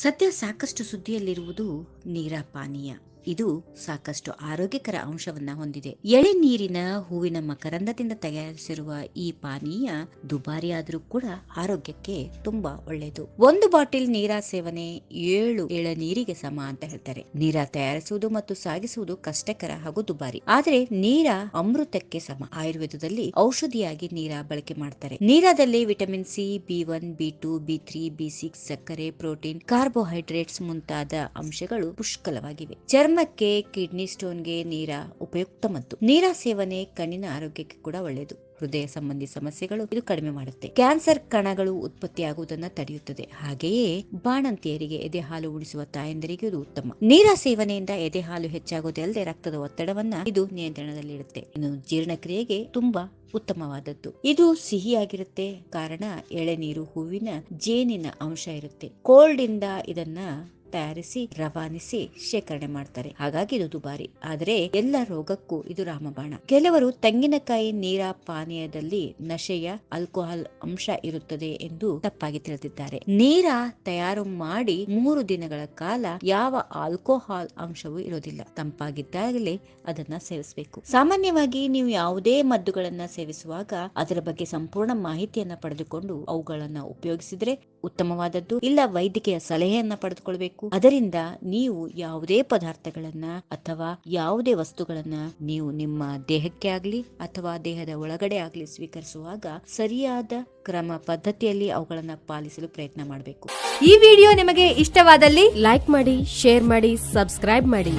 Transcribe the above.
ಸದ್ಯ ಸಾಕಷ್ಟು ಸುದ್ದಿಯಲ್ಲಿರುವುದು ನೀರ ಪಾನೀಯ. ಇದು ಸಾಕಷ್ಟು ಆರೋಗ್ಯಕರ ಅಂಶವನ್ನ ಹೊಂದಿದೆ. ಎಳೆನೀರಿನ ಹೂವಿನ ಮಕರಂದದಿಂದ ತಯಾರಿಸಿರುವ ಈ ಪಾನೀಯ ದುಬಾರಿಯಾದರೂ ಕೂಡ ಆರೋಗ್ಯಕ್ಕೆ ತುಂಬಾ ಒಳ್ಳೆಯದು. ಒಂದು ಬಾಟಲ್ ನೀರ ಸೇವನೆ 7 ಎಳನೀರಿಗೆ ಸಮ ಅಂತ ಹೇಳ್ತಾರೆ. ನೀರ ತಯಾರಿಸುವುದು ಮತ್ತು ಸಾಗಿಸುವುದು ಕಷ್ಟಕರ ಹಾಗೂ ದುಬಾರಿ. ಆದರೆ ನೀರ ಅಮೃತಕ್ಕೆ ಸಮ. ಆಯುರ್ವೇದದಲ್ಲಿ ಔಷಧಿಯಾಗಿ ನೀರ ಬಳಕೆ ಮಾಡ್ತಾರೆ. ನೀರದಲ್ಲಿ vitamin C, B1, B2, B3, B6, ಸಕ್ಕರೆ, ಪ್ರೋಟೀನ್, ಕಾರ್ಬೋಹೈಡ್ರೇಟ್ಸ್ ಮುಂತಾದ ಅಂಶಗಳು ಪುಷ್ಕಲವಾಗಿವೆ. ಚರ್ಮಕ್ಕೆ, ಕಿಡ್ನಿ ಸ್ಟೋನ್ಗೆ ನೀರ ಉಪಯುಕ್ತ ಮದ್ದು. ನೀರ ಸೇವನೆ ಕಣ್ಣಿನ ಆರೋಗ್ಯಕ್ಕೆ ಕೂಡ ಒಳ್ಳೆಯದು. ಹೃದಯ ಸಂಬಂಧಿ ಸಮಸ್ಯೆಗಳು ಇದು ಕಡಿಮೆ ಮಾಡುತ್ತೆ. ಕ್ಯಾನ್ಸರ್ ಕಣಗಳು ಉತ್ಪತ್ತಿಯಾಗುವುದನ್ನು ತಡೆಯುತ್ತದೆ. ಹಾಗೆಯೇ ಬಾಣಂತಿಯರಿಗೆ ಎದೆ ಹಾಲು ಉಣಿಸುವ ತಾಯಂದಿರಿಗೆ ಇದು ಉತ್ತಮ. ನೀರ ಸೇವನೆಯಿಂದ ಎದೆ ಹಾಲು ಹೆಚ್ಚಾಗುವುದಲ್ಲದೆ ರಕ್ತದ ಒತ್ತಡವನ್ನ ಇದು ನಿಯಂತ್ರಣದಲ್ಲಿಡುತ್ತೆ. ಇನ್ನು ಜೀರ್ಣಕ್ರಿಯೆಗೆ ತುಂಬಾ ಉತ್ತಮವಾದದ್ದು. ಇದು ಸಿಹಿಯಾಗಿರುತ್ತೆ. ಕಾರಣ ಎಳೆನೀರು ಹೂವಿನ ಜೇನಿನ ಅಂಶ ಇರುತ್ತೆ. ಕೋಲ್ಡ್ ಇಂದ ಇದನ್ನ ತಯಾರಿಸಿ ರವಾನಿಸಿ ಶೇಖರಣೆ ಮಾಡ್ತಾರೆ. ಹಾಗಾಗಿ ಇದು ದುಬಾರಿ. ಆದರೆ ಎಲ್ಲ ರೋಗಕ್ಕೂ ಇದು ರಾಮಬಾಣ. ಕೆಲವರು ತೆಂಗಿನಕಾಯಿ ನೀರ ಪಾನೀಯದಲ್ಲಿ ನಶೆಯ ಆಲ್ಕೋಹಾಲ್ ಅಂಶ ಇರುತ್ತದೆ ಎಂದು ತಪ್ಪಾಗಿ ತಿಳಿದಿದ್ದಾರೆ. ನೀರ ತಯಾರು ಮಾಡಿ 3 ದಿನಗಳ ಕಾಲ ಯಾವ ಆಲ್ಕೋಹಾಲ್ ಅಂಶವೂ ಇರೋದಿಲ್ಲ. ತಂಪಾಗಿದ್ದಾಗಲೇ ಅದನ್ನ ಸೇವಿಸಬೇಕು. ಸಾಮಾನ್ಯವಾಗಿ ನೀವು ಯಾವುದೇ ಮದ್ದುಗಳನ್ನ ಸೇವಿಸುವಾಗ ಅದರ ಬಗ್ಗೆ ಸಂಪೂರ್ಣ ಮಾಹಿತಿಯನ್ನ ಪಡೆದುಕೊಂಡು ಅವುಗಳನ್ನ ಉಪಯೋಗಿಸಿದ್ರೆ ಉತ್ತಮವಾದದ್ದು. ಇಲ್ಲ ವೈದ್ಯಕೀಯ ಸಲಹೆಯನ್ನ ಪಡೆದುಕೊಳ್ಬೇಕು. ಅದರಿಂದ ನೀವು ಯಾವುದೇ ಪದಾರ್ಥಗಳನ್ನ ಅಥವಾ ಯಾವುದೇ ವಸ್ತುಗಳನ್ನ ನೀವು ನಿಮ್ಮ ದೇಹಕ್ಕೆ ಆಗ್ಲಿ ಅಥವಾ ದೇಹದ ಒಳಗಡೆ ಆಗ್ಲಿ ಸ್ವೀಕರಿಸುವಾಗ ಸರಿಯಾದ ಕ್ರಮ ಪದ್ಧತಿಯಲ್ಲಿ ಅವುಗಳನ್ನ ಪಾಲಿಸಲು ಪ್ರಯತ್ನ ಮಾಡಬೇಕು. ಈ ವಿಡಿಯೋ ನಿಮಗೆ ಇಷ್ಟವಾದಲ್ಲಿ ಲೈಕ್ ಮಾಡಿ, ಶೇರ್ ಮಾಡಿ, ಸಬ್ಸ್ಕ್ರೈಬ್ ಮಾಡಿ.